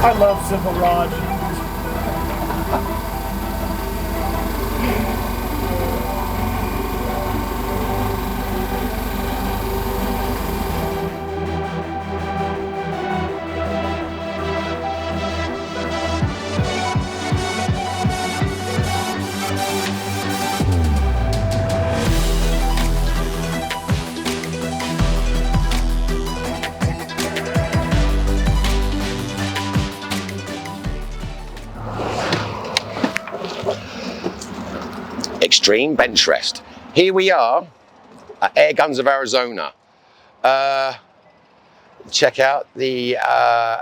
I love simple Raj. Extreme bench rest. Here we are at Airguns of Arizona. Check out the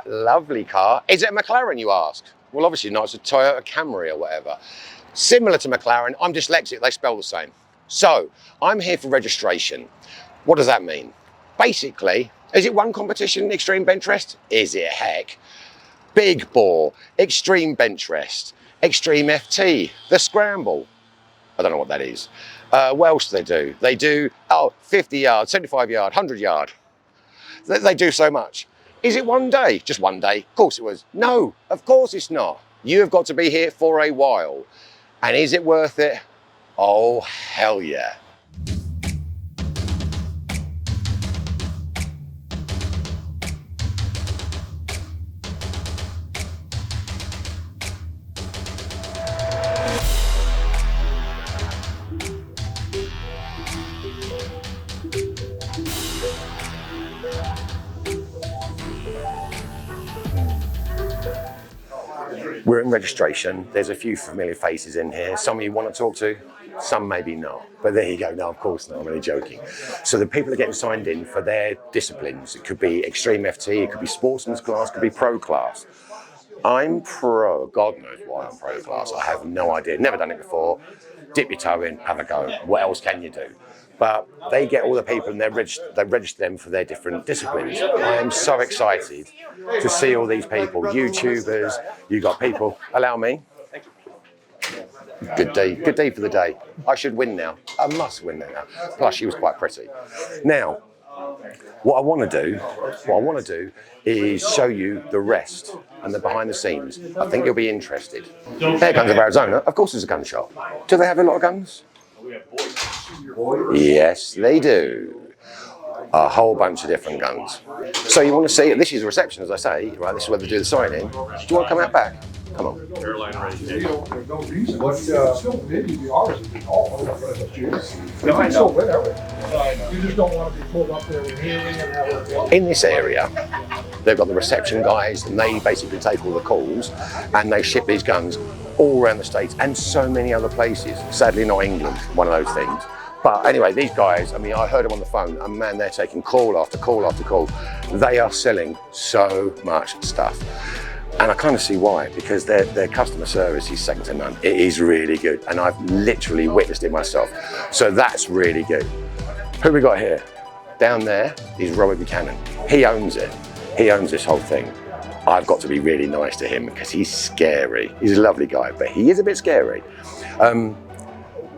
lovely car. Is it a McLaren, you ask? Well, obviously not. It's a Toyota Camry or whatever. Similar to McLaren. I'm dyslexic. They spell the same. So I'm here for registration. What does that mean? Basically, is it one competition, extreme bench rest? Is it? Heck. Big bore, extreme bench rest, extreme FT, the scramble. I don't know what that is. What else do they do? They do, 50 yard, 75 yard, 100 yard. They do so much. Is it one day? Just one day? Of course it was. No, of course it's not. You have got to be here for a while. And is it worth it? Oh, hell yeah. We're in registration. There's a few familiar faces in here. Some of you want to talk to, some maybe not. But there you go. No, of course not. I'm only joking. So the people are getting signed in for their disciplines. It could be extreme FT, it could be sportsman's class, it could be pro class. I'm pro. God knows why I'm pro class. I have no idea. Never done it before. Dip your toe in, have a go. What else can you do? But they get all the people and they register them for their different disciplines. I am so excited to see all these people, YouTubers, you got people, allow me. Good day for the day. I should win now. I must win now. Plus she was quite pretty. Now, what I want to do is show you the rest and the behind the scenes. I think you'll be interested. Airguns of Arizona, of course there's a gun shop. Do they have a lot of guns? Yes, they do. A whole bunch of different guns. So you want to see, this is the reception, as I say, right? This is where they do the sign-in. Do you want to come out back? Come on. In this area, they've got the reception guys, and they basically take all the calls, and they ship these guns all around the States and so many other places. Sadly, not England, one of those things. But anyway, these guys, I mean, I heard them on the phone, and man, they're taking call after call after call. They are selling so much stuff. And I kind of see why, because their customer service is second to none. It is really good, and I've literally witnessed it myself. So that's really good. Who we got here? Down there is Robert Buchanan. He owns it. He owns this whole thing. I've got to be really nice to him because he's scary. He's a lovely guy, but he is a bit scary. I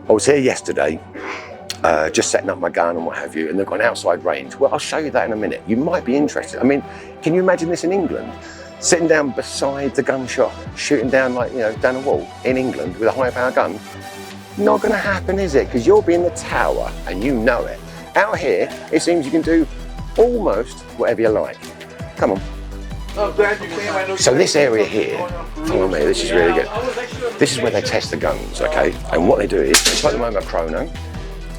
was here yesterday, just setting up my gun and what have you, and they've got an outside range. Well, I'll show you that in a minute. You might be interested. I mean, can you imagine this in England? Sitting down beside the gun shop, shooting down down a wall in England with a high power gun? Not gonna happen, is it? Because you'll be in the tower and you know it. Out here, it seems you can do almost whatever you like. Come on. So this area here, follow me, this is really good. This is where they test the guns, okay? And what they do is, they put them on a chrono,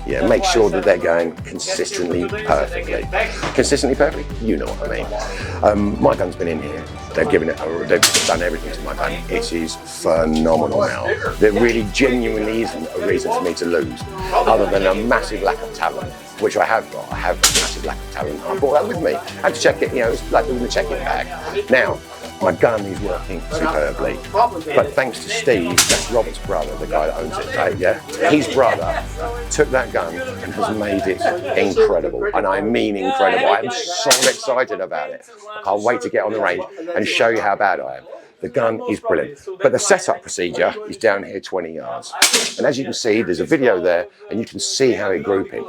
yeah, make sure that they're going consistently perfectly. Consistently perfectly? You know what I mean. My gun's been in here. They've done everything to my gun. It is phenomenal now. There really genuinely isn't a reason for me to lose, other than a massive lack of talent, which I have got. I have a massive lack of talent. I brought that with me. I had to check it, it's like doing the check-in bag. Now, my gun is working superbly, but thanks to Steve, that's Robert's brother, the guy that owns it, right? Yeah, his brother took that gun and has made it incredible, and I mean incredible. I am so excited about it. I can't wait to get on the range and show you how bad I am. The gun is brilliant, but the setup procedure is down here 20 yards. And as you can see, there's a video there, and you can see how it's grouping.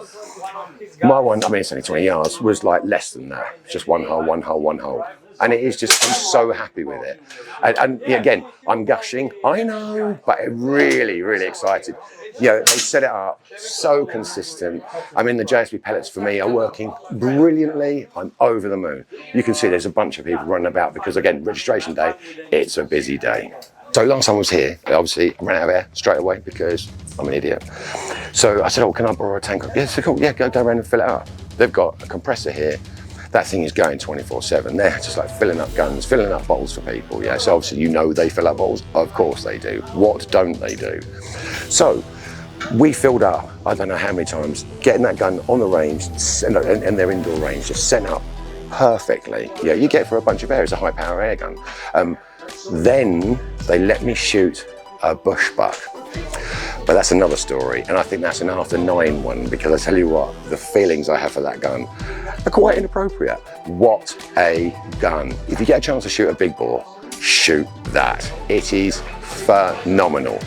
My one, I mean, it's only 20 yards, was like less than that. Just one hole, one hole, one hole. And it is just, I'm so happy with it. And yeah, again, I'm gushing, I know, but really, really excited. You know, they set it up so consistent. I mean, the JSB pellets for me are working brilliantly. I'm over the moon. You can see there's a bunch of people running about because, again, registration day, it's a busy day. So last time I was here, obviously I ran out of air straight away because I'm an idiot. So I said, oh, can I borrow a tank? Yeah, so cool, yeah, go around and fill it up. They've got a compressor here. That thing is going 24/7. They're just like filling up guns, filling up bottles for people. Yeah, so obviously you know they fill up bottles. Of course they do. What don't they do? So we filled up, I don't know how many times, getting that gun on the range and their indoor range just sent up perfectly. Yeah, you get for a bunch of air, it's a high power air gun. Then they let me shoot a bush buck. But that's another story, and I think that's an after 9 one, because I tell you what, the feelings I have for that gun are quite inappropriate. What a gun. If you get a chance to shoot a big bore, shoot that. It is phenomenal.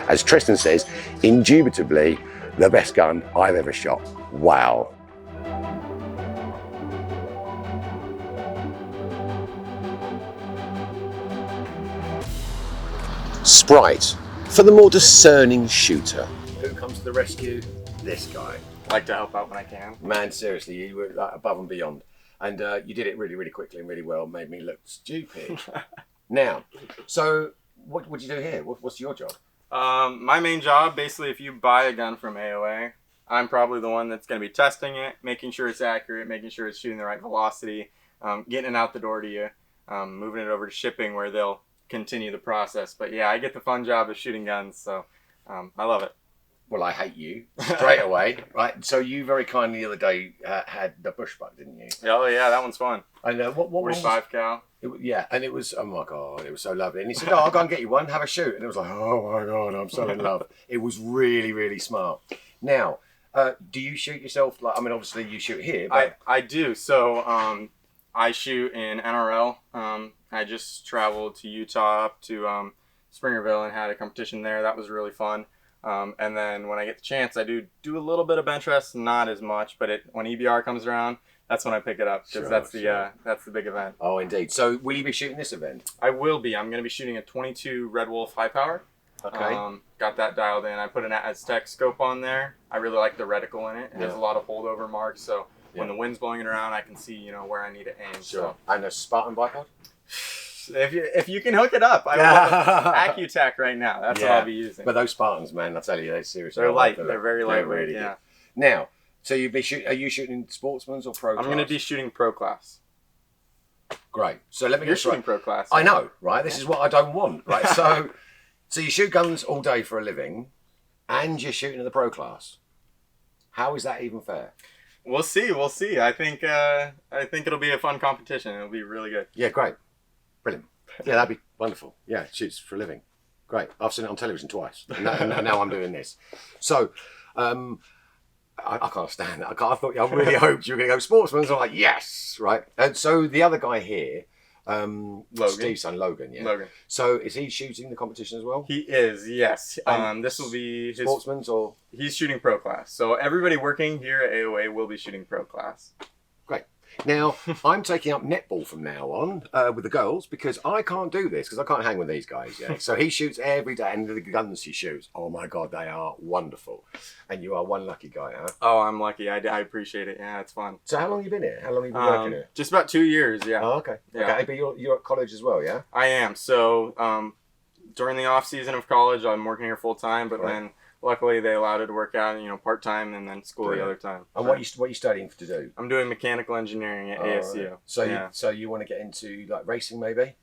As Tristan says, indubitably the best gun I've ever shot. Wow. Sprite. For the more discerning shooter. Who comes to the rescue? This guy. I like to help out when I can. Man, seriously, you were like above and beyond. And you did it really, really quickly and really well. Made me look stupid. Now, so what would you do here? What's your job? My main job, basically, if you buy a gun from AOA, I'm probably the one that's going to be testing it, making sure it's accurate, making sure it's shooting the right velocity, getting it out the door to you, moving it over to shipping where they'll continue the process. But yeah, I get the fun job of shooting guns, so I love it. Well, I hate you straight away, right? So you very kindly the other day had the bush buck, didn't you? Oh yeah, that one's fun. I know. What 45 cal. Yeah, and it was, oh my God, it was so lovely. And he said, oh, I'll go and get you one, have a shoot. And it was like, oh my God, I'm so in love. It was really, really smart. Now, do you shoot yourself? Like, I mean, obviously you shoot here. But... I do. So I shoot in NRL. I just traveled to Utah up to Springerville and had a competition there. That was really fun. And then when I get the chance, I do a little bit of bench rest, not as much, but when EBR comes around, that's when I pick it up, because that's the big event. Oh, indeed. So will you be shooting this event? I will be. I'm going to be shooting a 22 Red Wolf high power. Okay. Got that dialed in. I put an Aztec scope on there. I really like the reticle in it. It has a lot of holdover marks, so when the wind's blowing it around, I can see where I need to aim. Sure. So. And a Spartan bipod? If you can hook it up, I will Accutac right now. That's what I'll be using. But those Spartans, man, I tell you, they're light. They're very lightweight. Really good. Now, so are you shooting sportsman's or pro class? I'm going to be shooting pro class. Great. So let me. You're shooting pro class. I know, right? This is what I don't want, right? So you shoot guns all day for a living, and you're shooting in the pro class. How is that even fair? We'll see. We'll see. I think it'll be a fun competition. It'll be really good. Yeah, great. Brilliant. Yeah, that'd be wonderful. Yeah, shoots for a living. Great. I've seen it on television twice. And now I'm doing this. So, I can't stand that. I really hoped you were going to go sportsman. So I'm like, yes, right. And so the other guy here, Logan. Steve's son, Logan. Yeah. Logan. So is he shooting the competition as well? He is. Yes. This will be his sportsman's, or he's shooting pro class. So everybody working here at AOA will be shooting pro class. Great. Now, I'm taking up netball from now on with the girls, because I can't do this, because I can't hang with these guys. Yeah. So he shoots every day, and the guns he shoots, oh my God, they are wonderful. And you are one lucky guy, huh? Oh, I'm lucky. I appreciate it. Yeah, it's fun. So how long have you been here? How long have you been working here? Just about 2 years, yeah. Oh, okay. Yeah. Okay, but you're at college as well, yeah? I am. So during the off season of college, I'm working here full time, but then luckily they allowed it to work out, part time and then school the other time. And what are you studying to do? I'm doing mechanical engineering at ASU. Right. So you want to get into like racing maybe?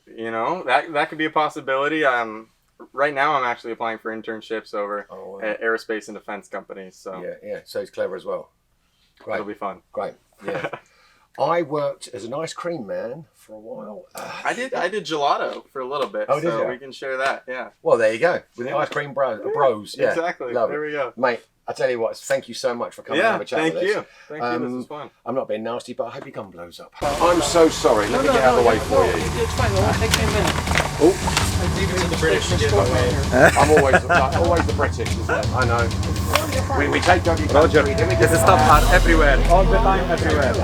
That could be a possibility. Right now I'm actually applying for internships over at aerospace and defense companies. So yeah. So he's clever as well. Great. It'll be fun. Great. Yeah. I worked as an ice cream man for a while. I did gelato for a little bit. Oh, did you? We can share that. Yeah. Well, there you go. With the ice cream bros. Yeah. Exactly. Love there it. we go. Mate, I tell you what, thank you so much for coming and have a chat with us. Thank you. This was fun. I'm not being nasty, but I hope your gun blows up. I'm so sorry. Let me get out of the way for you. It's fine. It won't take me a minute. Oh. Leave it to the British to get I'm always the British, isn't it? I know. We take doggy Roger, country, then we this go is stuff are everywhere. All the time, everywhere.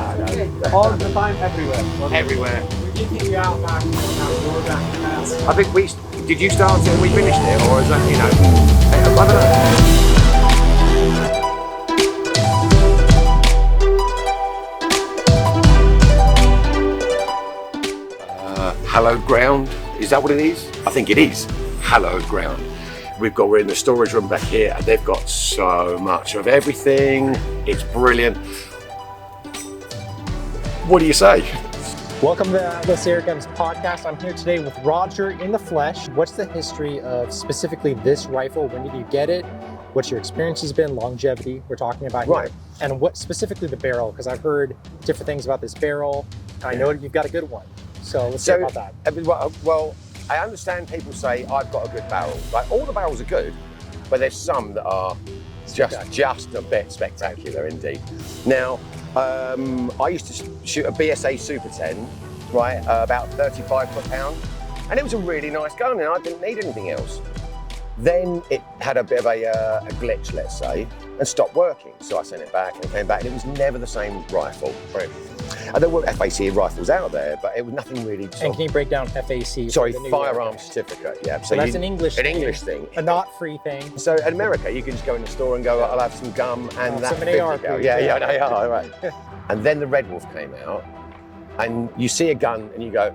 All the time, everywhere. everywhere. I I think did you start it and we finished it, or is that, you know, I don't know. Hallowed ground, is that what it is? I think it is hallowed ground. We're in the storage room back here, and they've got so much of everything. It's brilliant. What do you say? Welcome to this Airguns podcast. I'm here today with Roger in the flesh. What's the history of specifically this rifle? When did you get it? What's your experience has been? Longevity we're talking about here. Right. And what specifically the barrel, because I've heard different things about this barrel. I know you've got a good one. So let's hear about that. Well, I understand people say I've got a good barrel. Like, all the barrels are good, but there's some that are just a bit spectacular indeed. Now, I used to shoot a BSA Super 10, right, about 35 foot-pound, and it was a really nice gun, and I didn't need anything else. Then it had a bit of a glitch, let's say, and stopped working. So I sent it back, and it came back, and it was never the same rifle. Right. And there were FAC rifles out there, but it was nothing really. And can you break down FAC? Sorry, firearm certificate. Yeah. So that's an English thing. A not free thing. So in America, you can just go in the store and go, I'll have some gum and that's an AR. Yeah, an AR, right. And then the Red Wolf came out, and you see a gun and you go,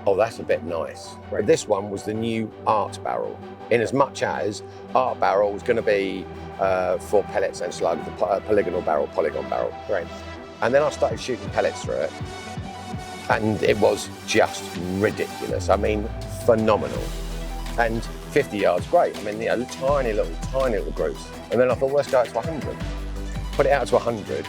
oh, that's a bit nice. Right. This one was the new art barrel, in as much as art barrel was going to be for pellets and slugs, the polygon barrel. Right. And then I started shooting pellets through it, and it was just ridiculous. I mean, phenomenal. And 50 yards, great. I mean, you know, tiny little groups. And then I thought, well, let's go out to 100. Put it out to 100,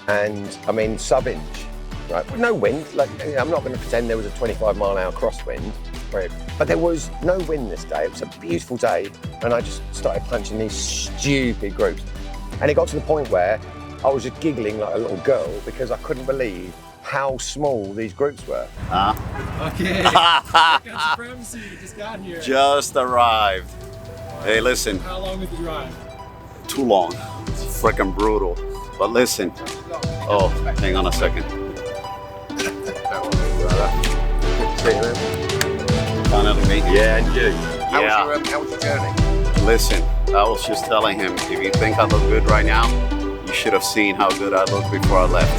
and I mean, sub-inch, right? With no wind. Like, you know, I'm not going to pretend there was a 25-mile-an-hour crosswind, right? But there was no wind this day. It was a beautiful day, and I just started punching these stupid groups. And it got to the point where I was just giggling like a little girl because I couldn't believe how small these groups were. Okay. Got supremacy. Just got here. Just arrived. Hey, listen. How long was the drive? Too long. It's freaking brutal. But listen. Oh, hang on a second. Finally made it. Yeah, and you. How was your journey? Listen, I was just telling him, if you think I look good right now, you should have seen how good I looked before I left.